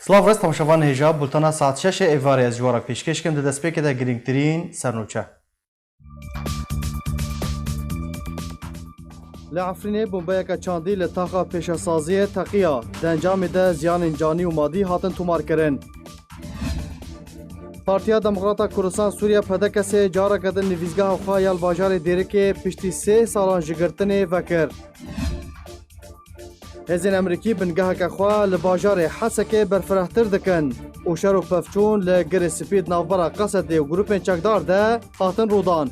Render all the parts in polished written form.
سلااو ڕێز تەماشەوان هێژا بولتەنا ساعت 6 ئێوارێ از جوارە پێشکەشکن دەدەستپێکێدا گرنگترین سەرنووچە. لە عفرینێ بۆمبەیەکە چاندی لە تاخا پێشەسازیە تەقیە دەنجامێدا زیانên canî û madî hatin tûmarkirin. Partiya Demokrata Kurdistan Sûriya pedekesê careke din nivîzgeha xwe ya li bajarê Dêrikê piştî 3 salan ji girtinê vekir. Hêzên Emerîkî bingeheke xwe li bajarê Hesekê berfirehtir dikin û şer û pevçûn li girê Spîd navbera Qesedê û grûpên çekdar de hatin rûdan.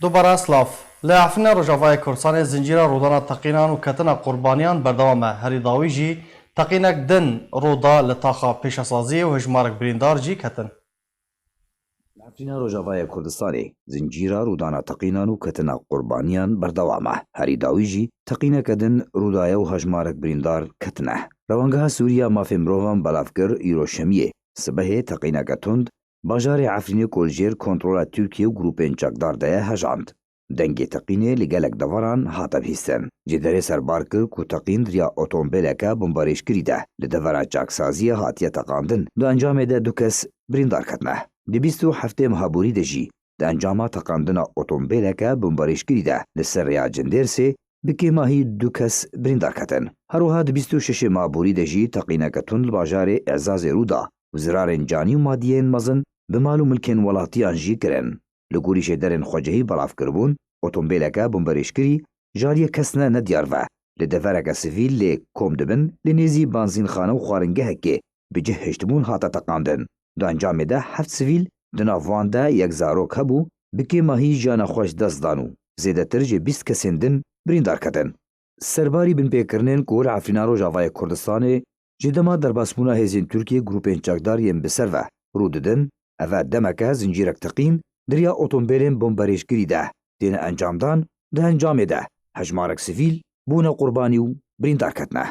دوباره سلاف لی عفرین روجاوای کردستان زنجیره رودانا تقینان و کتنا قربانیان بردوامه هری داوی جی تقینک دن رودا لطاقه پیشسازی و هجمارک بریندار جی کتن. عفرین روجاوای کردستان زنجیره رودانا تقینان و کتنا قربانیان بردوامه هری داوی جی تقینک دن رودای و هجمارک بریندار کتنه. روانگاه سوریا مافی مروان بلافگر ایروشمیه سبه تقینک تند باجار عفرینی کلجیر کنترل ترکیه و گروپین چکدار ده هجاند. دنگی تقینه لگلک دواران هاتا بهیستن. جدره سربار کر که تقین دریا اتومبیلکا بمباریش کریده. لدورا چاکسازی هاتیه تقاندن. دو انجام ده دو کس بریندار کتنه. دی 27 مهابوری ده جی. ده انجام تقاندن اتومبیلکا بمباریش کریده. لسر ریا جندرسه بکی ماهی دو کس بریندار کتن. هروها دی 26 مهابوری ده جی تقینه کتون لباجار اعزاز رودا. وزرارên canî û madiyên mezin bi mal û milkên welatiyan jî kirin. Li gorî jêderên xwecihî belavkirbûn, otombêleke bomberêşkirî jariye kes ne diyar ve. Li devereke sivîl lê kom dibin li nêzî banzînxane û xwaringehekê bi cih hiştibûn hate teqandin. Di encamê de heft sivîl di nav wan de yek zarok hebû bi kêmahî jiyana xweş dest dan û zêdetir jê 20 kesên din birîndar ketin. Serbarî binpêkirinên ku li Efrîna Rojavayê Kurdistanê ji dema derbasbûna hêzên Tirkiye grûpên çekdar yên bi ser ve rû didin, ev demeke zincîrek teqîn diriya otombêlên bomberêşkirî de têne encamdan di encamê de hejmarek sivîl bûne qurbanî û birîndar ketine.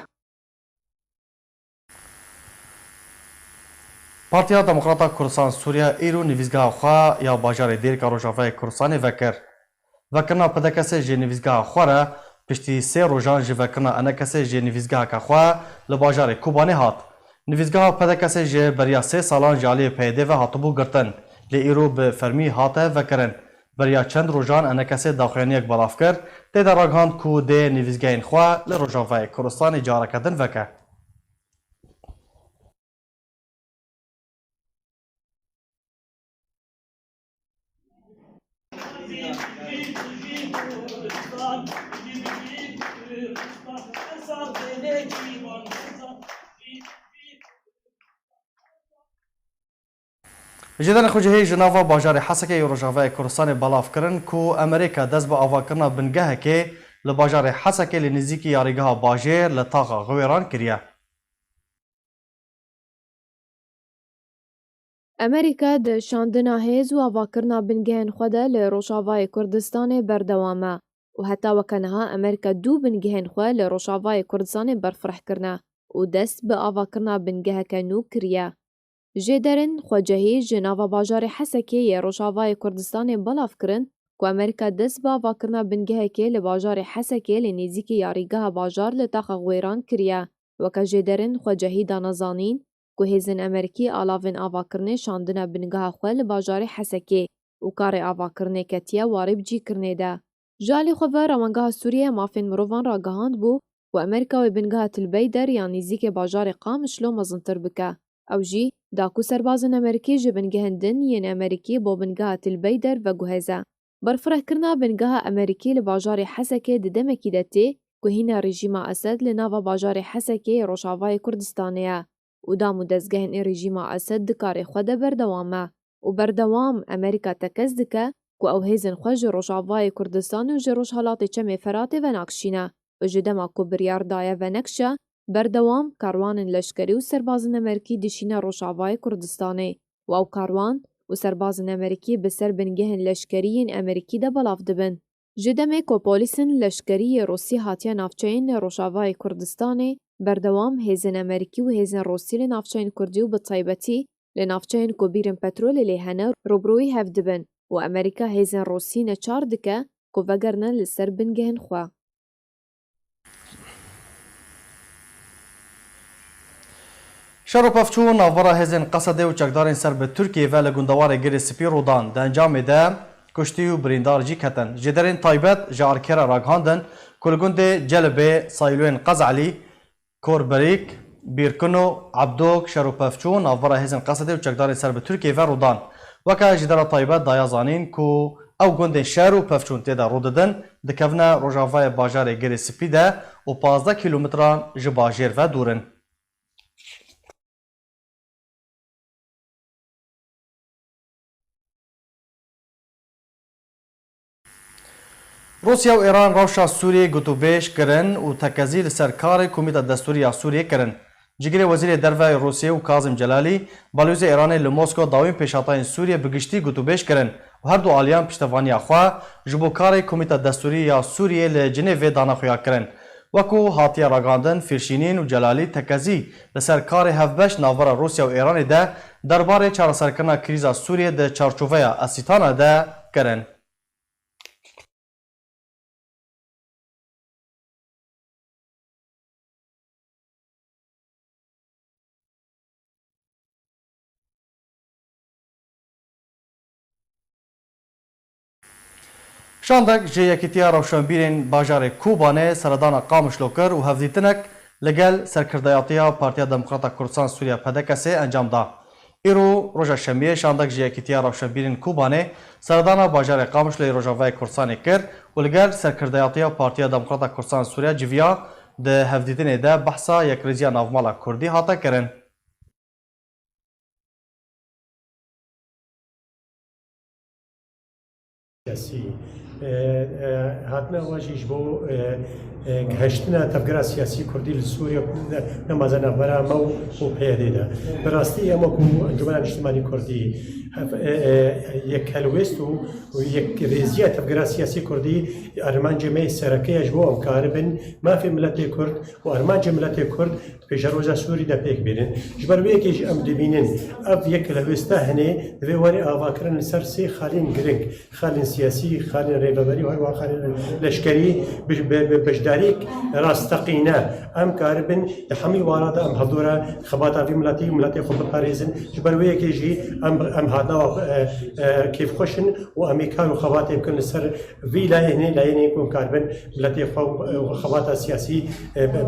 Partiya Demokrata Kurdistan Sûriya îro nivîzgeha xwe ya bajarê Dêrika Rojavayê Kurdistanê vekir. Vekirina pedekesê jê nivîzgeha xwe re piştî 3 rojan ji vekirina enekesê jê nivîzgeheka xwe li bajarê Kobanê hat. Nivîzgeha pedekesê ji beriya 3 salan ji aliyê PYD ve hatibû girtin. Lê îro bi fermî hate vekirin. Beriya çend rojan enekesê daxuyaniyek belav kir, têde ragihand ku dê nivîzgehên xwe li Rojavayê Kurdistanê careke din veke. Jêderên xwecihî ji nava bajarê Hesekê û Rojavayê Kurdistanê belav kirin ku Amerîka dest bi avakirina bingehekê li bajarê Hesekê li nêzîkî yarîgeha bajêr li taxa Xwêran kiriye. Amerîka di şandina hêz û avakirina bingehên xwe de li Rojavayê Kurdistanê berdewam e û heta weke niha Amerîka dû bingehên xwe li Rojavayê Kurdistanê berfireh kirine û dest bi avakirina bingeheke nû kiriye. Jêderên xwecihî ji nava bajarê Hesekê yê Rojavayê Kurdistanê belav kirin ku Amerîka dest bi avakirina bingehekê li bajarê Hesekê li nêzîkî yarîgeha bajar li taxa Xwêran kiriye. Weke jêderên xwecihî danezanîn ku hêzên Amerîkî alavên avakirinê şandine bingeha xwe li bajarê Hesekê û karê avakirinê ketiye warê bi cîkirinê de. Ji alî xwe ve Rawangeha Sûriyê mafên mirovan ragihand bû ku Amerîka wê bingeha Tilbeyder yan nêzîkê bajarê Qamişlo mezintir bike. Ew jî da ku serbazên Amerîkî ji bingehên din yên Amerîkî bo bingeha Tilbeyder veguhêze. Berfirehkirina bingeha Amerîkî li bajarê Hesekê di demekî de tê ku hîna rejîma Esed li nava bajarê Hesekê yê Rojavayê Kurdistanê ye û dam û dezgehên rejîma Esed di karê xwe de berdewam e û berdewam Amerîka tekez dike ku ew hêzên xwe ji Rojavayê Kurdistanê û ji Rojhilatê Çemê Feratê venakişîne û ji dema ku biryar daye venekşe berdewam karwanên leşkerî û serbazên Amerîkî dişîne Rojavayê Kurdistanê û ew karwan û serbazên Amerîkî bi ser bingehên leşkerî Amerîkî de belav dibin. Ji demê ku polîsên leşkerî yê Rûsî hatiye navçeyên li Rojavayê Kurdistanê berdewam hêzên Amerîkî û hêzên Rûsî li navçeyên Kurdî û bi taybetî لنافچین کو بیرن پترول لی هنه روبروی هف دبن و امریکا هیزن روسینه چار دکه کو وگرنه لسر بنگهن خوا. شروپفچون ناوبرا هزین قصده و چکدارین سر به ترکیه و لگوندوار گری سپی رودان ده انجام ده کشتی و بریندار جی کتن جدرین تایبت جارکر راگهاندن کلگوند جلبه سایلوین قزعلی کوربریک بیرکنو عبدوک شروپفچون ناوبرا هزین قصده و چکدارین سر به ترکیه و رودان وکا جدر تایبت دایازانین کو او گوندین شهر و پفچون تیدا روددن دکونا روژاوای باجار گری سپی ده و 15 کیلومتران جباجیر و دورن. روسیا و ایران روشا سوریه گوتوبیش کرن و تکزیل سرکار کمیته دستوری سوریه کرن. جگری وزیر دروه روسیه و کاظم جلالی بالوز ایران لموسکو داوین پیشاتین سوریه بگشتی گوتوبیش کرن و هر دو آلیان پشتوانی خواه جبوکار کمیته دستوری یا سوریه لجنیو دانخویا کرن. وکو هاتیا راگاندن فیرشینین و جلالی تکزی لسرکار هفبش ناور روسیا و ایران ده درباره چارسرکرنا کریزا سوریه ده چارچوبه اسیتانا ده کرن. شاندک جه یکیتیا روشنبیرین باجار کوبانه سردان قامشلو کر و هفدیتنک لگل سرکردایاتیا پارتیا دموکراتا کردستان سوریا پدکسه انجام دا. ایرو روژا شمیه شاندک جه یکیتیا روشنبیرین کوبانه سردان باجار قامشلو روژاوای کردستان کر و لگل سرکردایاتیا پارتیا دموکراتا کردستان سوریا جویا ده هفدیتنه ده بحثا یک ریزیا نافمالا کردی هاتا کرن. هاتنا واجیش بو گهشتنا تفکر سیاسی کردی لسوریا نمازنا برا مو و پیاده ده براستی اما کو انجمن اجتماعی کردی یک هلوست و یک ریزیه تفکر سیاسی کردی ارمان جمعی سرکه اجبو امکاربن ما في ملت کرد و ارمان ملت کرد پیشروزا سوری ده پیک بیرن جبروی که ام دبینن اب یک هلوسته هنه دوی وری آواکرن سرسی خالین گرنگ خالین سیاسی خالین ریبابری و هر خالین لشکری بجداریک راستقینا ام کاربن دحمی وارد ام حضورا خباتا في ملتي وملتي خب باريزن جبروي كيجي ام هذا كيف خشن وامريكان وخباتا يمكن السر في لا يكون كاربن ملتي خباتا سياسي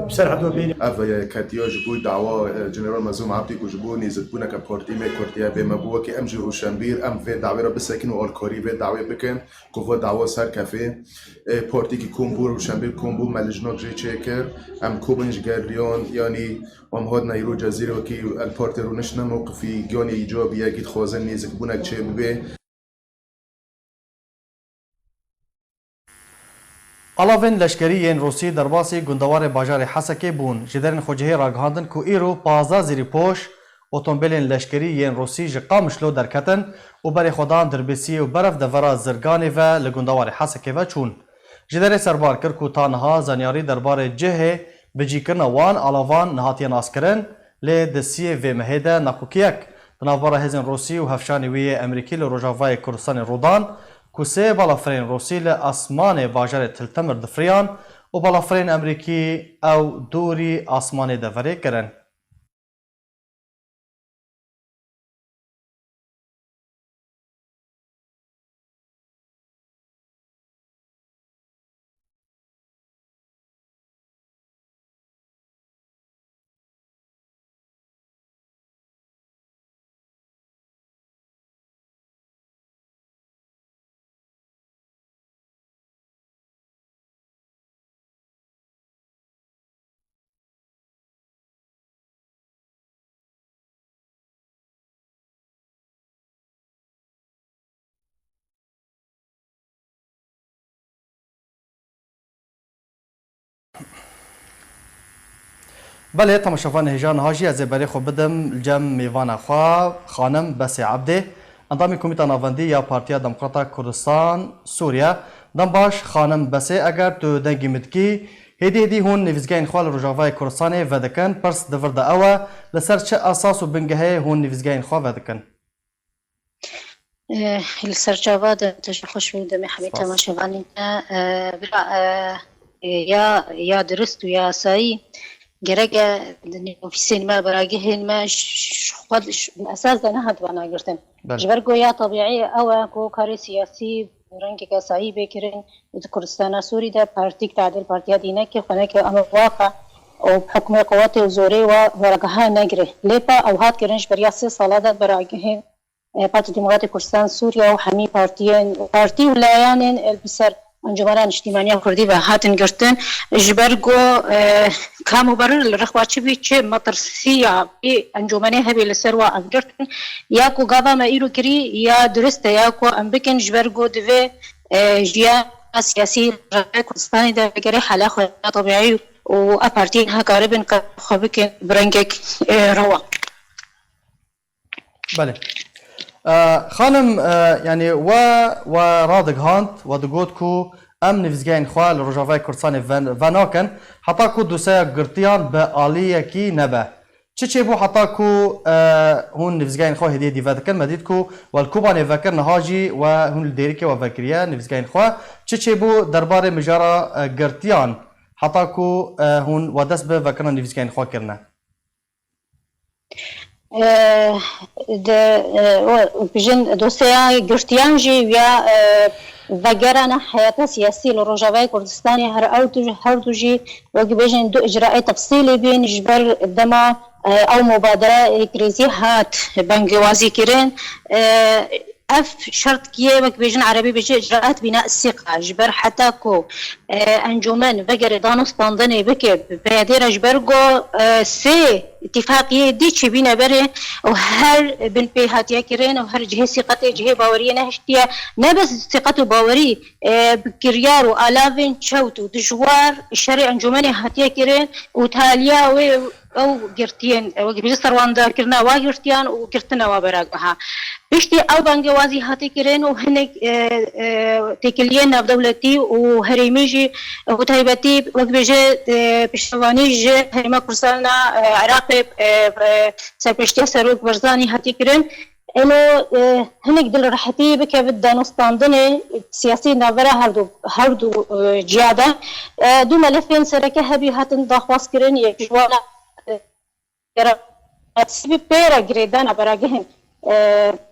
بسر هذول بين اف كاتيو جبو دعوه جنرال مزوم عبدي كجبو نيزبونا كبورتي مي كورتيا بمبو كي ام جرو شامبير ام في دعوه بسكن اوركوري في دعوه بكن كوفو دعوه سر كافي بورتي كي كومبور وشامبير كومبو مالجنوك جي تشيكر ام كوبنج جارليون يعني ام هاد نيرو جزيره وكي البورتي رونشنا موقفي جوني ايجابي يجد خوزن نيزبونا تشيبي علاوه لشکریین روسی در باسی گندوار باجار حسکه بون جدرن خوجه راگهاندن کو ایرو 15 زیری پوش اتومبیلین لشکریین روسی جقامشلو درکتن و بر خودان دربسی و برف دورا زرگانی و لگندوار حسکه و چون جدر سربار کر کو تانها زنیاری دربار جه بجیکن وان علاوان نهاتین اسکرن ل دسیه و مهده نقوکیک بنابر هزن روسی و هفشانی وی امریکی لروجاوای کردستان رودان کوسه بالافرین روسی لاسمان باجار تلتمر دفریان و بالافرین امریکی او دوری آسمان دفره کرن. بله تماشاوان هجان هاجی از بری خو بدم جم میوان خوا خانم بس عبده اندامی کمیته ناوندی یا پارتیا دموکراتا کردستان سوریا دم باش خانم بس اگر تو دنگی مدکی هدی هون نویزگاین خوال روجاوای کردستان ودکن پرس دور دا اوا لسر چه اساس و بنگه هون نویزگاین خواه ودکن؟ السرجاوة تشخص دمي حمي تماشيغاني يا درست ويا ساي جرجة في السينما براجهن ما خد الأساس أنا هاد وأنا قرتن جبرجو يا طبيعي أو كو كاري سياسي رنگ كسائي بكرين كردستان سوري ده بارتيك تعدل بارتيات دينك خناك أمر واقع أو بحكم قوات وزوري ورجها نجري لبا أو هاد كرنش برياسي صلاة براجهن بارتي ديمقراطي كردستان سوريا وحمي بارتي ولايان البسر انجمنان اجتماعية كردي هاتن قرتن جبرجو كمبرر للرخواتشي بيتشي مطرسية بانجمنه هبي لسروا قرتن ياكو غابا ما ايرو كري يا درست ياكو امبكن جبرجو دفي جيا سياسي كردستاني ده غير حاله طبيعي وابارتين هكاربن خبكن برنجك روا بله خانم يعني و رادق هانت و دقود كو ام نفزگاین خواه لروجاوای کردستان وناکن حتی کو دوسه گرتیان به آلیه کی نبه چه بو حتی کو هون نفزگاین خواه هدیه دیوه دکن مدید کو والکوبان وکر نهاجی و هون لدیریکه و وکریه نفزگاین خواه چه بو درباره مجارا گرتیان حتی کو هون و دست به وکران نفزگاین خواه کرنه بجن دوسيا جرتيانجي ويا وگرانه حياة سياسي لروجاوای كردستاني هر دوجي وبيجن دو اجراء تفصيلي بين جبر دما او مبادرة كريزي هات بنجوازي كيرين اف شرط كيه وك بيجن عربي بيجي اجراءات بناء الثقه جبر حتى كو انجمن بقر دانوس باندني بك بيادير جبرجو سي اتفاقيه دي تشي بينا بري وهر بن بي هاتيا كيرين وهر جهه ثقته جهه باوريه نهشتيا نبس ثقته باوري بكريار والافين تشوتو دجوار الشرع انجمن هاتيا كيرين وتاليا او قرتين وجبيز سرواندا كرنا واقرتيان وقرتنا وبراقها بشتي او بانجوازي هاتي كرين وهنك تكلينا بدولتي وهريميجي وتايبتي وجبيجي بشتوانيجي هريما كرسالنا عراقي سربشتيا سروق برزاني هاتي كرين انه هنك دل راحتي بك بدا نستاندني سياسي نافرا هردو جياده دو ملفين سركه هبي هاتن داخواس كرين يجوانا سبب بيرا جريدان براجهن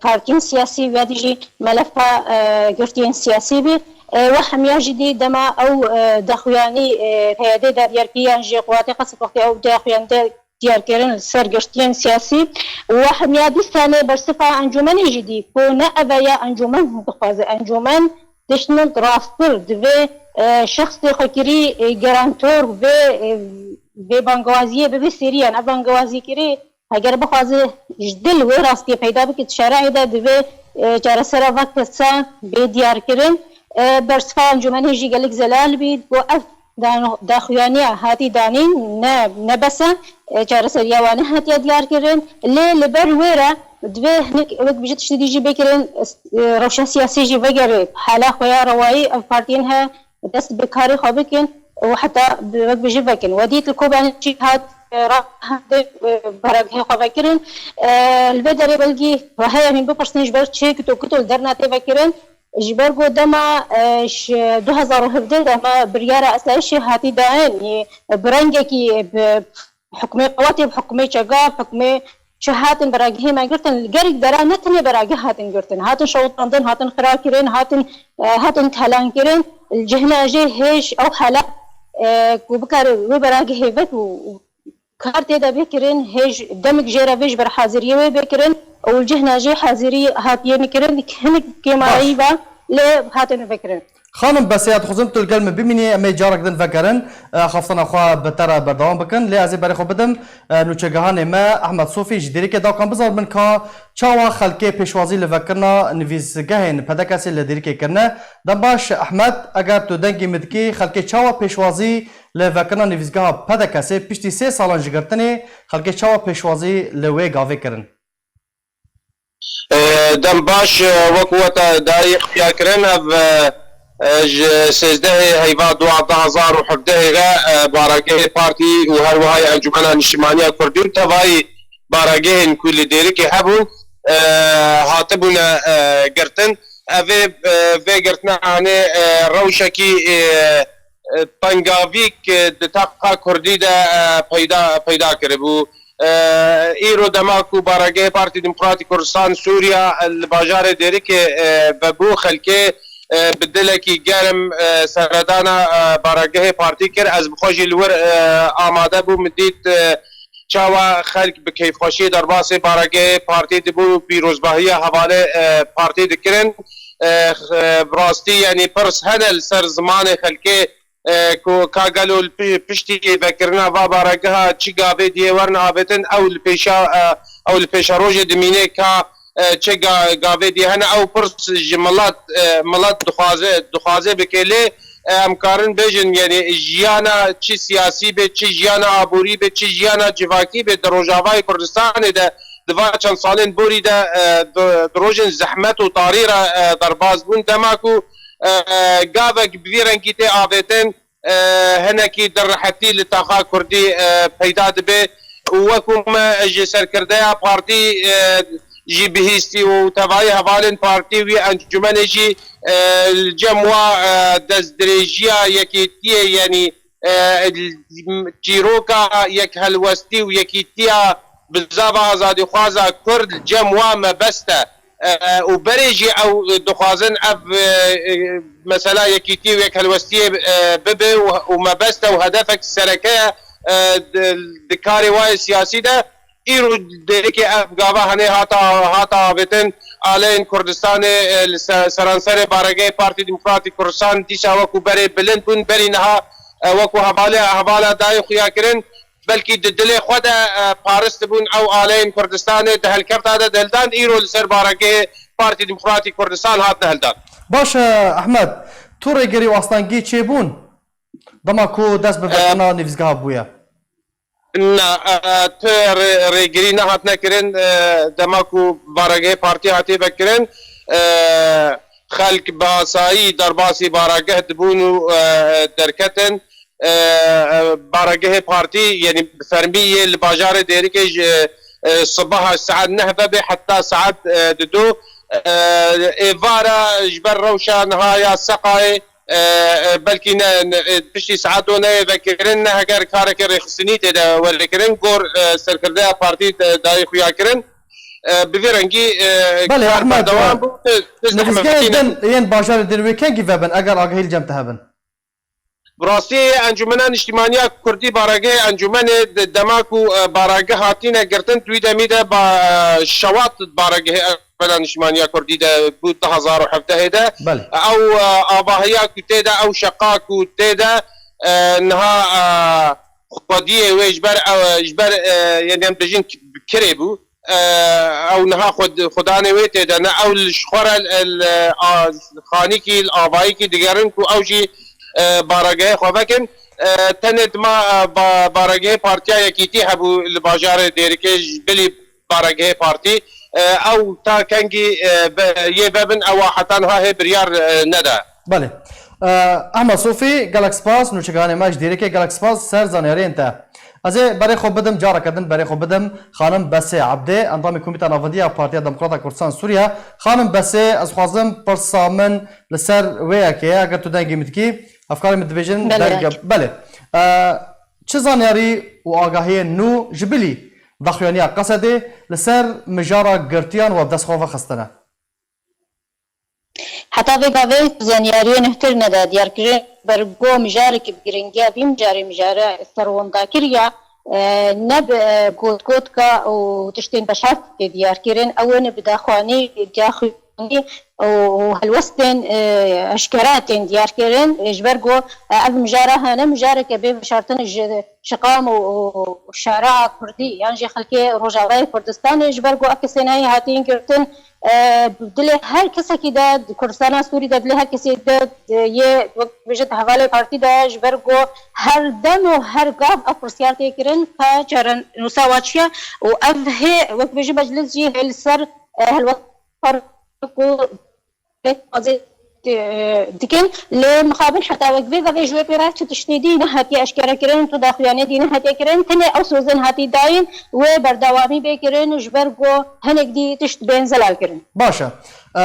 كاركين سياسي واديجي ملفا جرتين سياسي بي وحميا جدي دما او دخواني هيادي دارياركيان جي قواتي قصف وقتي او دخوان ديار كيرن سر جرتين سياسي وحميا دي سنة برصفة انجومن جدي كونا ابايا انجومن بخواز انجومن دشنن راستر دوي شخص خكري جرانتور به بانگوازی به سریع نه بانگوازی کری اگر بخوازه جدل و راستی پیدا بکت شرعی ده دوی جاره سر وقت سا به دیار کرن برصفه انجمن هجی گلک زلال بید و اف داخوانی هاتی دانین نه بسا جاره سر یوانه هاتی دیار کرن لبر ویرا دوی هنک وقت بجت شدی جی بکرن روشن سیاسی جی وگره حالا خویا روایی پارتین ها دست بکاری خوابکن وحتى وقت بجي فاكن وديت الكوبان هات راح برابه خواكرن البدري بلقي وهي من ببرسنج برشي كتو درنا تفكرن جبر قدما 2017 دما بريارة أساسي هاتي داين برنجكي بحكمي قواتي بحكمي شقا بحكمي شهاتن براجه ما قلتن الجرق درا نتني براجه هاتن قلتن هاتن شوطندن هاتن خراكرين هاتن تهلان كرين الجهنا جه هيش أو حلا وبكار وبراجه هيفت وكارتي دا بكرين هيج دمك جيرا فيش بر حاضرية بكرين والجهنا جه حاضري هاتيه مكرين هنك كمايبا لا هاتن فكرين خانم بسیار خوزم تو الکلمه ببینی امی جارک دن فکرن خفتن خوا بتر بردوام بکن لیازی برای خو بدم نوچگهان ما احمد صوفی جدیری که داکان بزار من که چاوا خلقی پیشوازی لفکرنا نویزگهن پدکسی لدیری که کرنه دم باش احمد اگر تو دنگی مدکی خلقی چاوا پیشوازی لفکرنا نویزگاه پدکسی پشتی 3 سالان جگرتنی خلقی چاوا پیشوازی لوی گاوی کرن دم باش وقوة دايق فيها كرن 16 هيفا 2017 بارگه پارتی و هر وهای انجمن نشتیمانی کردی و تفایی بارگه كل ديرك هبون هاتبون قرتن في قرتنا عن روشكي طنقافيك دتاقا كردي دا پیدا کربو ایرو دماکو بارگه پارتی دموکراتی کردستان سوریا الباجار ديرك ببو خلکه بدلکی گرم سردانا بارگه پارتی کر از بخوشی الور آماده بو مدید چاوا خلق به کیف خوشی در باس بارگه پارتی دبو پیروزباهی حواله پارتی دکرن براستی یعنی پرس هنل سر زمان خلقه کو کاغلو پشتی بکرنا و بارگه چی گاوه دیورن آبتن او الپیشا روژ دمینه که چه گاوه دی هن او پرس ملات دخوازه بکله امکارن بیجن یعنی جیانا چی سیاسی به چی جیانا عبوری به چی جیانا جواکی به در روجاوای کردستان ده دوا چند سالین بوری ده دروجن زحمت و طاریر در باز بون دماکو گاوک بیرنگی ته آویتن هنکی در راحتی لتاقا کردی پیدا دبه وکم جسر کرده پارتی جي بهيستي وتبعي هفالن بارتي وي انجمن جي الجموا دزدريجيا يكيتيا يعني جيروكا يك هلوستي ويكيتيا بالزابا ازادي خوازا كرد جموا مبسته وبريجي او دخوازن اب مثلا يكيتي ويك هلوستي ببي ومبسته وهدفك السركه دكاري واي سياسي ده ایرو دیگه افغان هنه هاتا بتن آلین کردستان سرانسر بارگه پارتی دموکراتی کردستان دیشا وکو بری بلند بون بری نها وکو حواله دای خویا کرن بلکی دل خود پارست بون او آلین کردستان دهل کرده دهلدان ایرو سر بارگه پارتی دموکراتی کردستان هات دهلدان. باش احمد تو ریگری واستانگی چه بون؟ دما کو دست ببرنا نویزگاه بویا. نه ریگری نه هات نکرن دماکو بارگه پارتی هاتی بکرن خلق باسایی در باسی بارگه دبونو درکتن بارگه پارتی یعنی فرمیه الباجار دیری که صباح الساعة 9 حتى ساعات 2 إيفارا جبر روشان هاي سقاي بلكي بشتي ساعات نه ذكرن هجر كارك رخصنيت ده ولكن قور سركرده بارتي داي خويا كرن بفيرنجي بله احمد نفسكن ين باشار دروي كان جيفبن اگر اگهيل جمت هبن براسي انجمن اجتماعيه كردي بارگه انجمن دماكو بارگه هاتين گرتن توي دميده با شواط بارگه بلان اجتماعيه كردي ده بود 2017 ده او اباهيا كتيدا او شقاكو تيدا انها خديه ويجبر او اجبر يعني بجين كريبو او نها خدانه ويته ده او الشخره الخانيكي الابايكي ديغرنكو او جي بارگه خوابکن تند ما بارگه پارتیا یکیتی هبو الباجار دیرکش بلی بارگه پارتی او تا کنگی یه ببن او حتی ها بریار ندا بله احمد صوفی گالاکس پاس نوچگان ماش دیرکه گالاکس پاس سر زانیاری انت از برای خوب بدم جارا کردن برای خوب بدم خانم بسه عبده انضام کمیته نافذیه پارتی دموکرات کردستان سوریا خانم بسه از خوازم پرسامن لسر ویا که اگر تو دنگی متکی افکار متوجهن بله چه زانیاری و آگاهی نو جبلی دخیانیا قصده لسر مجارا گرتیان و دستخواه خستنه حتی بگاوه زانیاری نهتر نده دیار کرن برگو مجاری که بگرنگیا بیم مجاره سروانده کریا نب گود که و تشتین بشارت دیار کرن اون بداخوانی دیاخوانی وهالوستن اشكراتن ديار كيرن اجبرقو اب مجاره هنا مجاره كبير شرطن شقام وشارع كردي يعني جي خلكي رجاوي كردستان اجبرقو اكسناي هاتين كرتن بدله هر کسی که داد کردستان سوری داد له کسی داد یه وجد حواله پارتی داد اجبرقو هر دم و هر قاب افرسیار تکرن فجرن نساواتشيا و افه وقت بيجي مجلس جي السر هالوقت کو دكن لمخابن حتى وقبي ذا جوي بيرات تشنيدي نهاتي اشكال كرين تداخلاني دي نهاتي كرين تني او سوزن هاتي داين وبردوامي بكرين وجبرغو هنك دي تشت بين زلال كرين باشا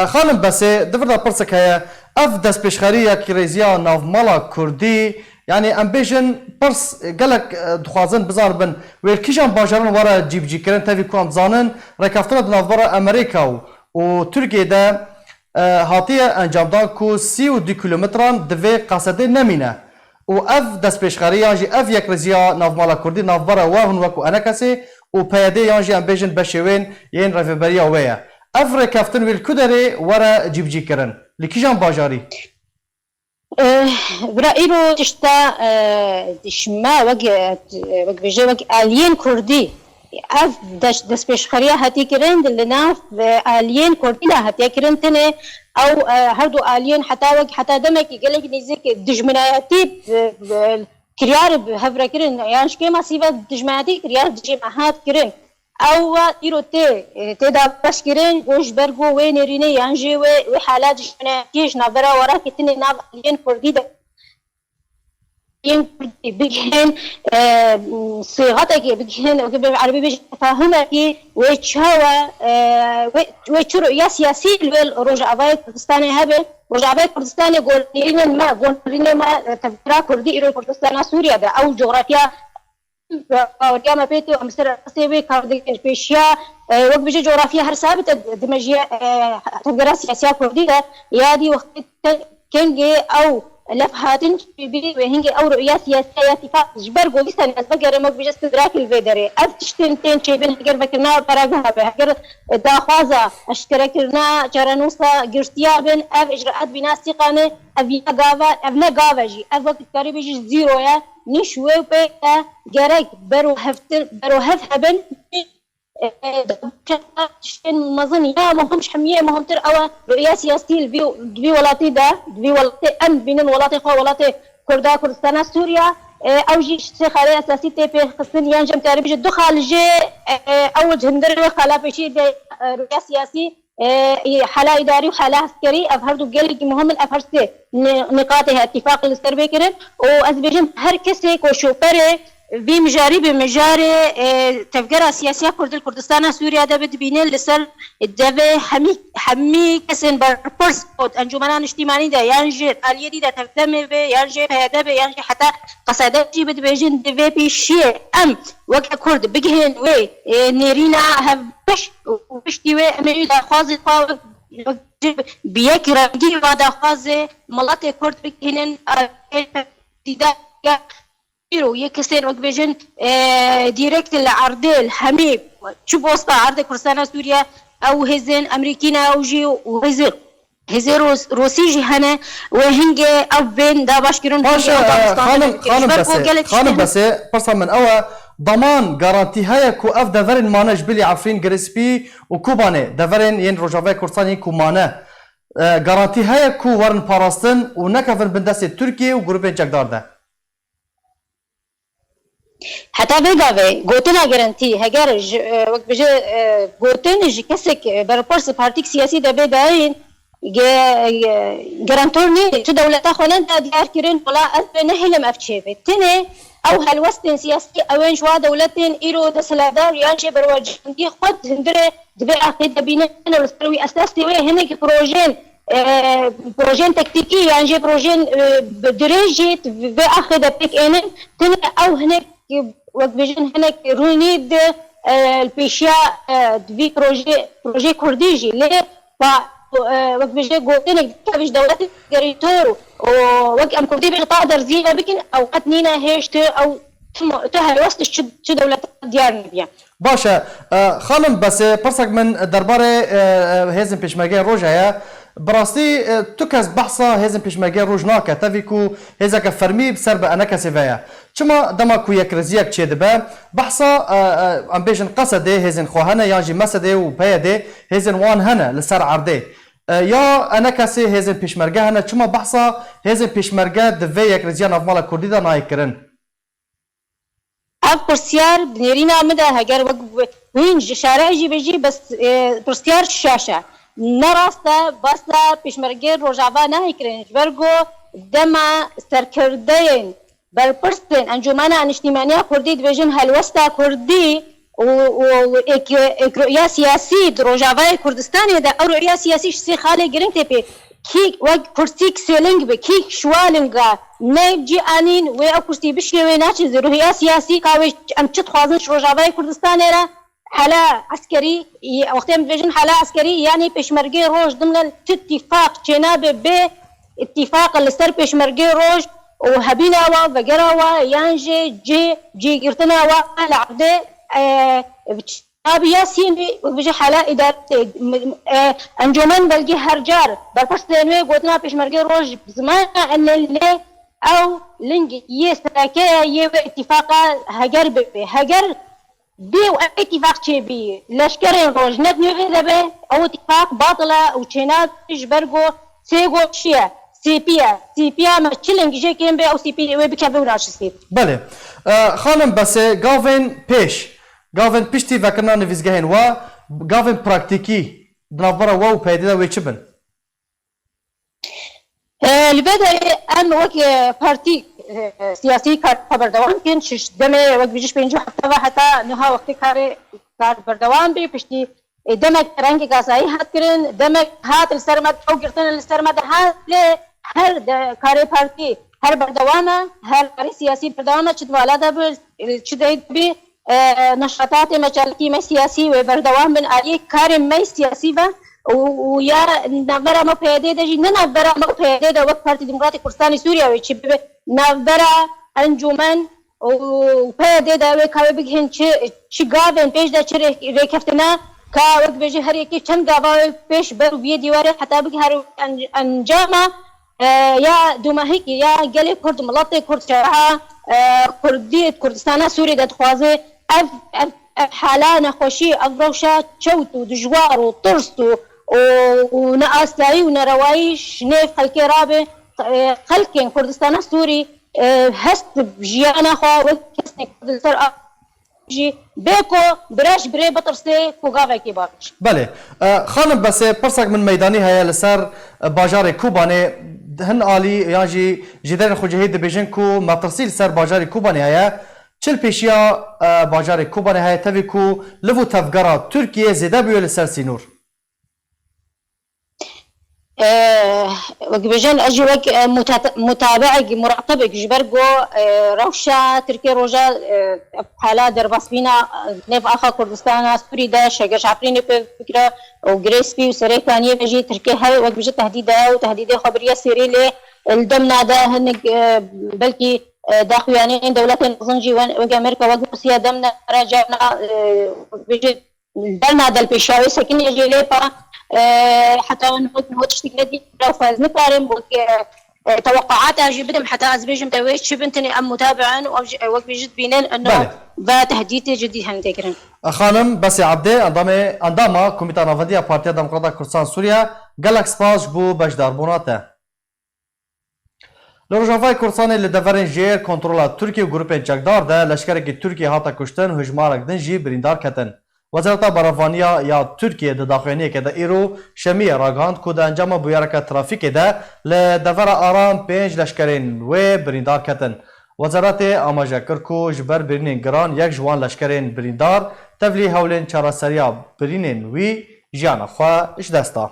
خانم بس دفردا برسك هي اف دست بشخريه كريزيا ناف مالا كردي يعني امبيشن برس قالك دخوازن بزار بن ويركيشان باجرن ورا جيب جي كرين تافي كوان زانن ركافتنا ناف برا امريكا وتركيا ده هاتيه انجام دان كو 32 كيلومتران دوي قاصده نمينه و اف دست بشخريه يانجي اف يكريزيا ناف مالا كردي ناف برا واهن وكو انا كسي و بيادي يانجي امبيشن بشوين ين رفبريا ويا افري كافتن ويل ورا جيب جي كرن لكيجان باجاري برأيرو تشتا دشما وق بيجي وق آلين كردي اف دست بشخريه هاتي كرن دلنا آلين كردي لا هاتي كرن تنه او هردو آلين حتى دمك قالك نيزك دجمناتي كريار بهفرا كرن يعني كيما سيبا دجمناتي كريار دجمعات كرن او ايرو تدا باش كرين وش برغو وين ريني يانجي وحالات جناتيش نظرا وراك تني ناف لين كردي بيجهن صيغتك بيجهن بالعربي بيجي فهمك ويتشاوى ويتشرو يا سياسي الرجعة كردستاني هبل رجعة كردستاني قول لنا ما تفكرا كردي إيرو كردستان سوريا ده أو جغرافيا ورياما بيتو أمسر سيبي كاردي بيشيا وقت بيجي جغرافيا هر ثابتة دمجية تفكرا سياسية كردية يادي وقت كنجي أو لفهاتن بي وهنجي أو رؤية سياسية اتفاق جبر قولي سنة بقر مك بيجي استدراك الفيدري أفتشتن تين شيء بين هجر بكرنا براجها بهجر داخوازا أشتركنا جرانوسا جرتيا بين أف إجراءات بناء سقانة أبي أبنا قافجي أف وقت كاري بيجي زيرو يا نشوي بيتا جرك برو هفن شن مظن يا ما همش حمية ما هم تر أو رؤية سياسية البي ولاتي ده بي ولاتي أم بين الولاتي خو ولاتي كردا كردستان سوريا أو جي خالي أساسي تبي خصني ينجم تاريخ جد خالجي أول جندر خلاف شيء رؤية سياسي حالة إداري وحالة عسكري أفهردو قال مهم الأفهرسي نقاطها اتفاق الاستربي كرن وأزبيجن هر كسي كوشوبري في مجاري بمجاري تفكير سياسية كردستان سوريا ده بتبينين لسر الدفع حمي كسن بربرس أنجمنان اجتماعي ده ينجي اليدي ده تفهم به ينجي هذا به ينجي حتى قصادات جيبت بيجن دفع بشيء أم وقت كرد بجهن وي نيرينا هبش وبشتي وي أمري ده خازي قاو بيك رجي وده خازي ملات كرد بجهن تدا يرو يكسر وقبجن ديركت العرض حميب شوف وسط عرض كردستان سوريا او هزن امريكينا او جي وهزن روسي جهنه وهنجي او بين دا باشكرون خانم بس برصا من اوا ضمان جارانتي هاي كو اف دفرن مانج بلي عارفين جريسبي وكوباني دفرن ين روجافي كردستان كومانه جارانتي هاي كو ورن باراستن ونكفر بندسه تركيا وجروبين جاكدار ده حتى بيجاوي قوتنا جرانتي هجر وقت بيجي قوتن جي كسك بربورس بارتيك سياسي ده بداين جرانتورني شو دولة خلنا ديار كيرين ولا أثبت نحلم أفتشيفه تني أو هالوسط سياسي أوين شوا دولتين إيرو دسلادار يانشي برواجندي خد هندرة دبع خد بيننا السروي أساسي وين هناك بروجين تكتيكي يعني بروجين بدرجة بأخذ بيك إنن تني أو هناك وقت بيجن هناك رونيد البيشيا دبي بروجي كرديجي ليه وقت بيجي قوتين كابش دولة جريتورو وقت أم كردي بيقدر زينا بكن أو قتنينا هيش أو تهل وسط شو دولة ديارنا بيا باشا خانم بس برسك من درباره هزم بيشماجي روجايا براستي تكس بحثا هزم بيشماجي روجناكا تافيكو هزاك فرمي بسرب اناكا سيفايا چما دماكو يكرزياك تشيدبا بحثا ام بيجن قصده هزن خوهنا يانجي مسده و بيده هزن وان هنا لسر عرضه يا اناكا سي هزم بيشمرجا هنا چما بحثا هزم بيشمرجا دفي يكرزيان افمالا كردي دا نايكرن اف برسيار بنيرينا مدى هجر وين شارع يجي بيجي بس برسيار الشاشة نەڕاستە باسە پێشمەرگەی ڕۆژاوا ناهیکرێن ji ber got dema serkirdeyên berpirsên Encûmena Niştîmaniya Kurdî dibêjin helwesta Kurdî û rûya siyasî di Rojavayê Kurdistanê de ew rûya siyasî ji sê xalê giring tê pê kî wek kursîk sêling be kî şwalinga ne cî anîn wê ew kursî bişêwê naçin zê rûya siyasî ka wê em çi dixwazin ji Rojavayê Kurdistanê re حلا عسكري وقت بيجن حلا عسكري يعني بيشمرجي روج ضمن الاتفاق جناب باتفاق السر بيشمرجي روج وهبينا وفجروا يانجي جي قرتنا والعبد ابي ياسين بيجي حلا اداره انجمن بلقي هرجار بالفصلين قلنا بيشمرجي روج زمان ان اللي او لنجي يستراكي اتفاقا هجر بي اتفاق شي بي لشكرين روج ندني به او اتفاق باطله وشينات جبرغو سيغو شيا سي بي ما تشيلنج جي كيم بي او سي بي وي بكابو راشسي بله خانم بس گاوین پشتی وکرنا نویزگهین و گاوین پراکتیکی دنابرا و پیدا و چبن البدا ام وك بارتي سياسي كار بردوام كان شش دمه وقت بيجيش بينجو حتى نها وقت كار بردوام بي بشتي دمك رنگي غازاي هات كرن دمك هات السرمد او قرتن السرمد هات هر كار بارتي هر بردوامه هر كار سياسي بردوامه چدوالا ده چدايد بي نشاطات مجالكي ما سياسي وبردوام من عليه كار ما سياسي ويا نبرا ما پیدا دجی نه نبرا ما پیدا د وقت پارتی دموکراتیک کردستان سوریا و چی نبرا انجمن و پیدا د و کاوی بگین چی گاون پیش د چی ریکفتنا کا وقت بجی هر یکی چند گاوا پیش بر وی دیواره حتی بگ هر انجام یا دومهیک یا گلی کرد ملت کرد شرعه کردی کردستان سوری د خوازه حالا نخوشی افروشا چوت و دجوار و ترس ونأستاي ونروايش نيف خلكي رابي خلكين كردستان السوري هست بجيانا خوا وكسني كردستان جي بيكو براش بري بطرسي كوغاوي كيبارش بله خانم بس پرسك من ميداني هيا لسر باجار كوباني هن آلي يعني جدار خجهيد بيجن كو مطرسي لسر باجار كوباني هيا چل پیشیا باجار كوباني هيا تبي كو لفو تفقرا تركيا زيدا بيو لسر سينور وقبجان اجي وق متابعه مراقبه جبرجو روشا تركيا روجا حالا درباسبينا نيف اخا كردستان سوري دا شجر عفريني فكره وجريسبي وسريكانيه بيجي تركيا هاي وقبجه تهديدها وتهديد خبريه سيري الدمنا ده هن بلكي داخوانين دولتين زنجي وامريكا وروسيا دمنا رجعنا بيجي دلنا دل بيشاوي سكن يجي ليبا حتى نحط تشتكي دي لو فاز نقارن توقعات اجي بدم حتى ازبيجم تويش شبنتني ام متابعا وقت بيجد بينن انه تهديد جديد هنتكرن خانم بس عبدي انداما كوميتا نافديا بارتيا ديمقراطية كردستان سوريا جالاكس باش بو بجدار بوناته لروجافای کردستان لدورین جیر کنترل ترکیه و گروپ جگدار ده لشکرکی ترکیه هاتا کشتن و هجمارک دن جی بریندار کتن وزارت براوانیا یا ترکیه ده داخلینی که ده ایرو شمی راگاند که ده انجام بویارک ترافیک ده لدور آرام 5 لشکرین و بریندار کتن وزارت آماجه کرکو جبر برینین گران یک جوان لشکرین بریندار تفلی هولین چاراسریا برینین وی جیان خواه اش دستا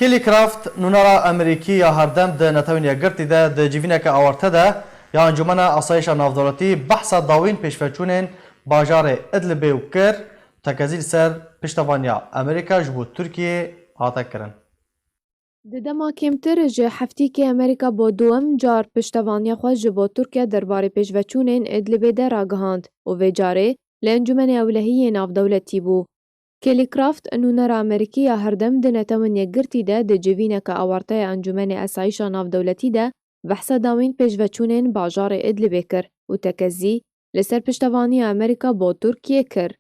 کلی کرافت نونارا امریکی یا هردم ده نتوانیا گرتی ده ده جیوینک آورته ده یا انجمن آسایش نافدولتی بحث داوین پیشفچونین باجار ادلب و کر تکزیل سر پشتوانیا امریکا جبو ترکیه هاتا کرن. دما کمتر جه هفتی که امریکا با دوم جار پشتوانیا خود جبو ترکیه درباره پیشفچونین ادلب ده راگهاند و ویجاره لانجمن اولهی نافدولتی بو. کلی کرافت نونر امریکی هردم ده نتوان یگرتی ده ده جوینه که آورته انجمن اسایش نافدولتی ده بحث داوین پیشوچونین باجار ادلب کر و تکزی لسر پشتوانی امریکا با ترکیه کر.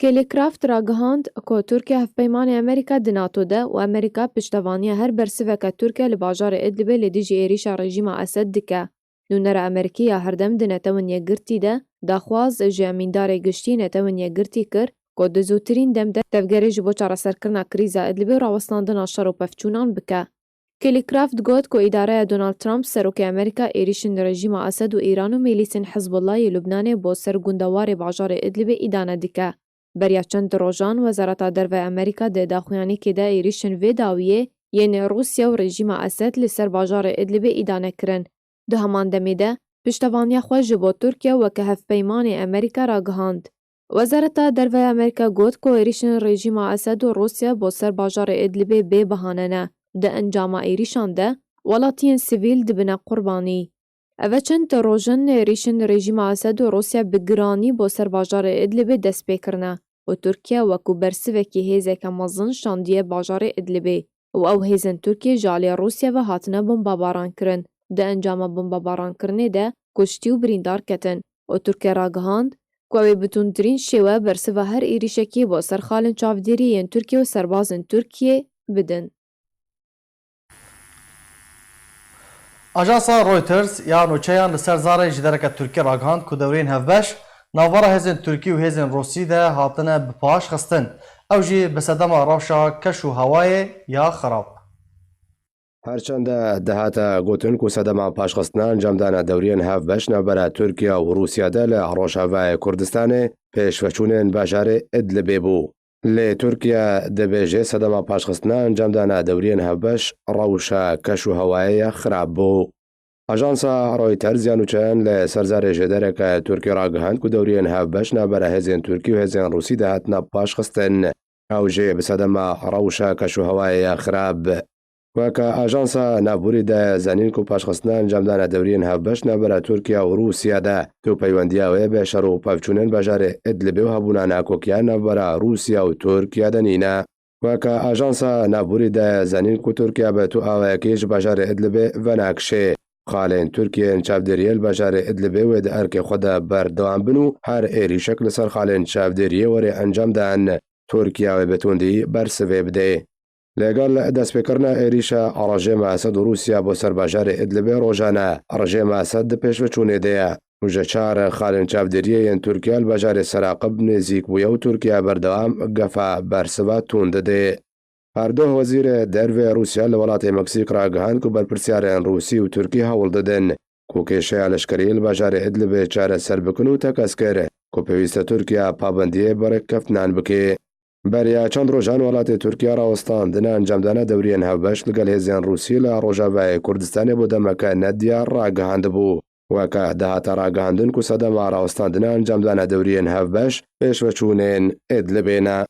کلیکرافت راگهاند که ترکیه هفپیمان امریکا د ناتو ده و امریکا پشتوانیا هر برسوکه ترکیه لباجار ادلبه لدیجی ایریشا رژیما اسد دکه. نونر امریکیا هردم د نتونیه گرتی ده داخواز جامیندار گشتی نتونیه گرتی کر که د زوترین دم ده تفگری جبو چارا سرکرنا کریزا ادلبه راوستاندن شر و پفچونان بکه. کلیکرافت گوت که اداره دونالد ترامپ سروک امریکا ایریشن رژیما اسد و ایران و میلیسن حزب الله لبنان با سرگوندوار باجار ادلبه ایدانه دکه. بریا چند روزان وزارت درو امریکا د داخویانی که ده ایریشن و داویه یعنی روسیا و رژیم اسد لسر باجار ادلب ایدانه کرن. ده همان دمیده پشتوانی خواه جبو ترکیه و که هفپیمان امریکا را گهاند. وزارت درو امریکا گوت که ایریشن رژیم اسد و روسیا با سر باجار ادلب بی بهانه نه. ده انجام ایریشان ده ولاتین سیویل دبنه قربانی. اوه چند روژن ایریشن رژیم اسد و روسیا بگرانی با سر باجار ادلب دست بکرنه و ترکیه وکو برسوکی هیزه که مزن شاندیه باجار ادلب و او هیزن ترکیه جالی روسیا و هاتنه بمباباران کرن. ده انجام بمباباران کرنه ده کشتی و بریندار کتن و ترکیه را گهاند که اوی بتوندرین شیوه برسو هر ایریشکی با سر خالن چافدیری ین ترکیه و سربازن ترکیه بدن. آژانسا رویترز یا نوچهیان لسر زاره جدرک ترکی راگهاند که دورین هفبش ناوارا هزین ترکی و هزین روسی ده هاتنه بپاش خستن او جی بسدم روشا کش و هوای یا خراب. هرچند دهاتا گوتن که سدما پاشخستنا انجام دانا دورین هفبش نبرا ترکیه و روسیا ده لروشاوای کردستان پیشوچونین باجار ادلب بو. لی ترکیه دبیجه سدما پاشخستنا انجام دانا دورین هفبش روشا کش و هوای خراب بو. آژانسا رویترز یا نوچهیان لسرزار جدرک ترکی راگهاند که دورین هفبش نبرا هزین ترکی و هزین روسی ده هاتنا پاشخستن او جی بسدما روشا کش و هوای خراب. وکه آژانسا نابوری ده زنین که پاشخستنا انجام دانا دورین هفبش نبرا ترکیه و روسیا ده تو پیوندیا و بشر و پفچونین باجار ادلب و هبونا ناکوکیا نبرا روسیا و ترکیه ده نینا. وکه آژانسا نابوری ده زنین که ترکیه به تو آوایکیش باجار ادلب و ناکشه. خالین ترکیه انچافدریل باجار ادلب و ده ارک خود بردوام بنو هر ایری شکل سر خالین چافدریه وری انجام دان ترکیه و بتوندی برسوه بده. لگل دست بکرنا ایریشا رژیم اسد و روسیا با سر باجار ادلب روزانه رژیم اسد پیش وچونه ده وجه چار خالین چافدریه ین ترکیه باجار سراقب نزیک بویه و ترکیه بردوام گفا برسوه تونده ده. هر دو وزیر درو روسیا لولات مکسیک را گهاند که برپرسیارین روسی و ترکی هول دادن که کشه لشکری باجار ادلب چاره سر بکنو تکس کره که پیوست ترکیه پابندیه برای کفتنان بکه. بریا چند روزان ولات ترکیه راوستان دنا انجام دانا دورین هفبش لگل هزین روسی لروجاوای کردستان بوده مکان ندیا راگهاند بو. وکه دهاتا راگهاندن که صدما راوستان دنا انجام دانا دورین هفبش پیش وچونین ادلبینا.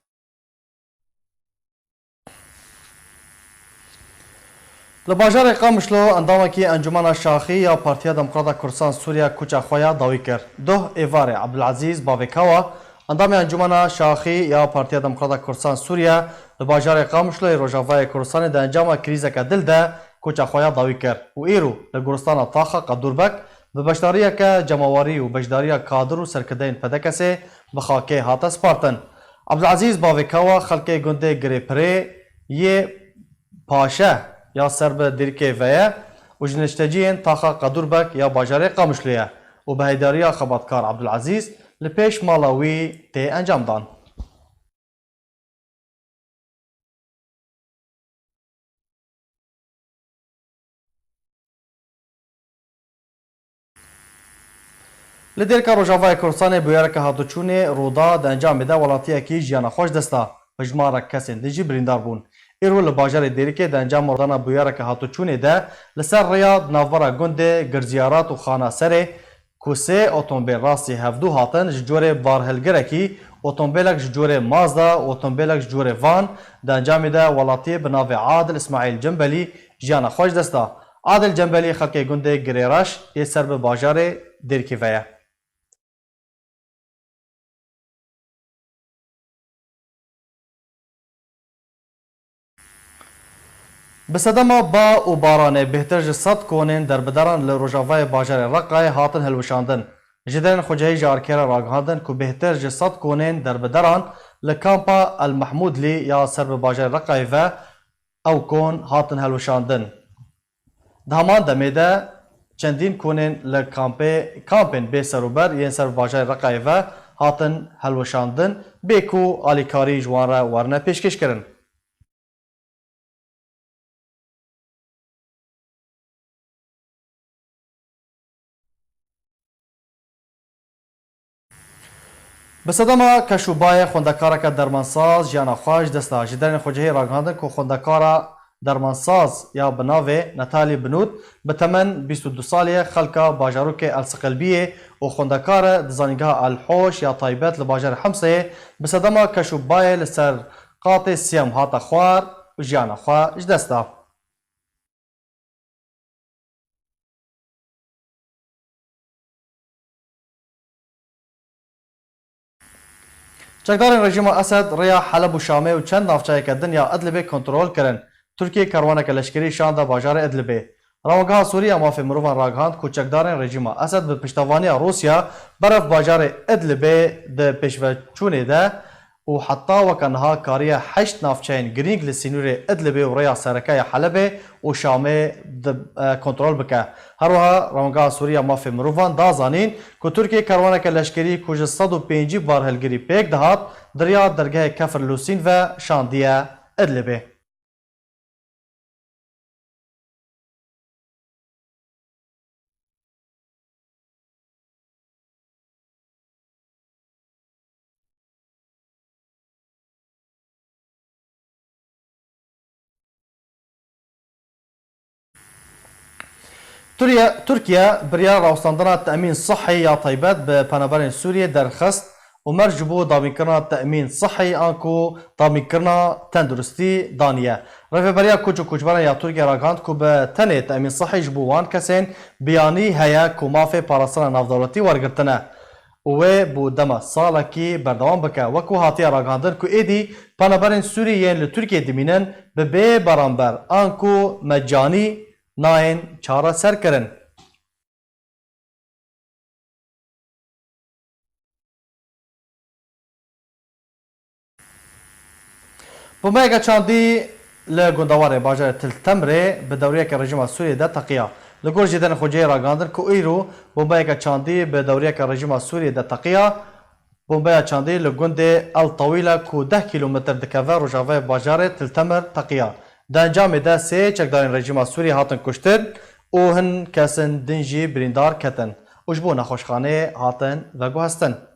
لباجار قامشلو اندامکی انجمن شاخی یا پارتیا دموکرات کردستان سوریا کوچا خویا داوی کرد. ده ایوار عبدالعزیز باویکاوا اندام انجمن شاخی یا پارتیا دموکرات کردستان سوریا لباجار قامشلو روجاوای کردستان د انجام کریزه که دل ده کوچا خویا داوی کرد و ایرو لگورستان طاخه قدوربک به بشداریه که جماواری و بشداریه کادر و سرکدین پدکسه بخاکه هات سپارتن. عبدالعزیز باویکاوا خلک گنده گریپره یه پاشه یا سرب دیرکه ویا و جنشتجین طاقه قدوربک یا باجار قامشلیه و به هیداریا خباتکار عبدالعزیز لپیش مالاوی تی انجام دان. لدیرکا روجاوای کردستان بیارکه هاتوچونه رودا د انجام ده ولاتیه کی جیانا خوش دستا بجمارک کسین دیجی بریندار بون. ایرو لباجار دیرکه د انجام مردانا بیارکه هاتوچونه ده لسر ریاض ناورا گنده گرزیارات و خانه سره کوسه اتومبیل راستی هفدو هاتن جوره بارهلگرکی اتومبیلک جوره مازدا اتومبیلک جوره وان د انجام ده ولاتی بناو عادل اسماعیل جنبلی جیانا خوش دستا. عادل جنبلی خلک گنده گریراش یه سر به باجار دیرکه ویا. بسدما با و باران بهتر صد کونین در بدران لروجاوای باجار رقای هاتن هلوشاندن جدرن خوجهی جارکر راگهاندن که بهتر جسد کنین در بدران لکامپا المحمود لی یا سر به باجر رقای و او کن هاتن هلوشاندن. دهمان دمیده چندین کنین لکامپین بی سروبر یین سر به باجر رقای و هاتن هلوشاندن بیکو آلیکاری جوان را ورنه پیشکش کرن. به صدما کشوبای خوندکارک درمانساز جیانا خواج دستا جدرن خوجهی راگهاندن که خوندکارا درمانساز یا بناوه نتالی بنود به تمن 22 سالی خلقا باجاروک السقلبیه و خوندکار دزانیگاه الحوش یا طایبت لباجر حمسه به صدما کشوبای لسر قاط سیم هاتا خوار جیانا خواج دستا. چکدارین رژیم اسد ریا حلب و شامه و چند نافچه که دنیا ادلبه کنترل کرن. ترکیه کاروانک لشکری شانده باجار ادلبه. روانگاه سوریه مافی مروفان راگهاند که چکدارین رژیم اسد به پشتوانی روسیا برف باجار ادلبه ده پیشوچونه ده و حتی وکنها کاریه 8 نافچین گرینگ لسینور ادلبه و ریا سرکای حلبه و شامه کنترل بکه. هروها روانگاه سوریه مافی مروفان دازانین که ترکیه کاروانک لشکری کج 105 بار هلگری پیک دهات دریا درگاه کفر لوسین و شاندیه ادلبه. ترکیه بریا راوستاندنا تأمین صحی یا طیبت به پنابرین سوریه درخست و مرجبو دامین کرنا تأمین صحی آنکو دامین کرنا تندرستی دانیه. رفع بریا کچ و کچبران یا ترکیه راگاند که به تنه تأمین صحی جبو وان کسین بیانی هیا که مافی پاراسان نافدولتی ورگرتنه. و بو دما سالا کی بردوام بکه وکو هاتی راگاندن که ایدی پنابرین سوریه لترکیه دمینن به برانبر آنکو مجانی ناین چاره سر کرن. بومایگا چاندی لگوندوار باجر تلتمره به دوریه که رژیم سوریه ده تقیه. لگور جدن خوجه راگاندن که ایرو بومایگا چاندی به دوریه که رژیم سوریه ده تقیه. بومایگا چاندی لگوند الطویله که 10 کیلومتر دکوه روجاوه باجر تلتمر تقیه. در انجام ده سه چکدارین رژیم سوریه هاتن کشتن و هن کسن دنجی بریندار کتن. اجبو نخوشخانه هاتن و گو هستن.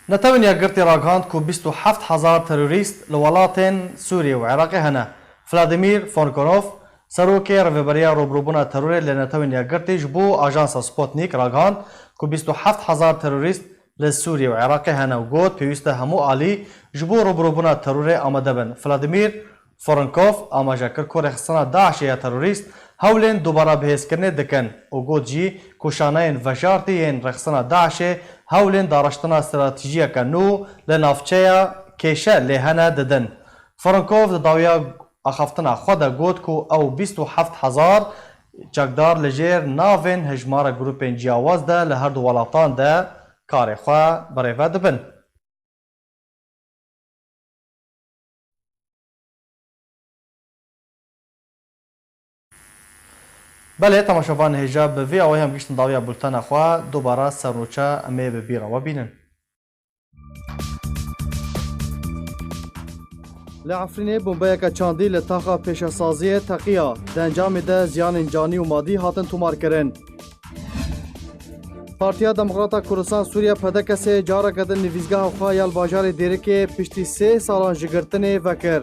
نتوین یگرتی راگاند که 27,000 تروریست لولاتین سوریه و عراقی هنه. فلادیمیر فونکونوف سروکی رویبریا روبروبونا ترور لنتوین یگرتی جبو آژانس سپوتنیک راگاند که 27,000 تروریست لسوریه و عراقی هنه و گود پیوسته همو آلی جبو روبروبونا ترور آمده بن. فلادیمیر فونکونوف آماجه کر که رخصنا داعش یا تروریست هولین دوباره بحث کرنه دکن و گود جی کشانین وجارتی این رخصنا داعش هولین دارشتنا استراتیجیه که نو لنافچه کشه لحنه ددن. فرانکوف داویا اخفتنا خود گود که او 27,000 چکدار لجیر ناوین هجمار گروپین جیاواز ده لهر دو ولاتان ده کار خواه بریوه دبن. بله تماشاوان هجاب به وی آوی هم گشتن داویا بولتان خواه دوباره سرنوچه امی ببیره و بینن. لعفرینه بومبایا که چاندی لطاقه پیشسازی تقیه ده انجام ده زیان جانی و مادی هاتن تومار کرن. پارتیا دموکراتا کردستان سوریه پده کسی جاره کدن نویزگاه خواه یال باجار دیرک پشتی 3 سالان جگرتن وکر.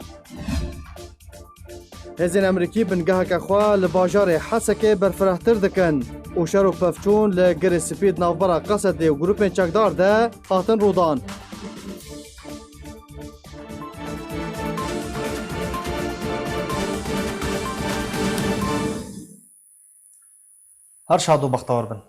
هزین امریکی بنگاه که خواه لباجار حسکه برفرهتر دکن و شر و پفچون لگر سپید نافبرا قصد ده و گروپین چکدار ده هاتن رودان. هر شاد و بختور بن.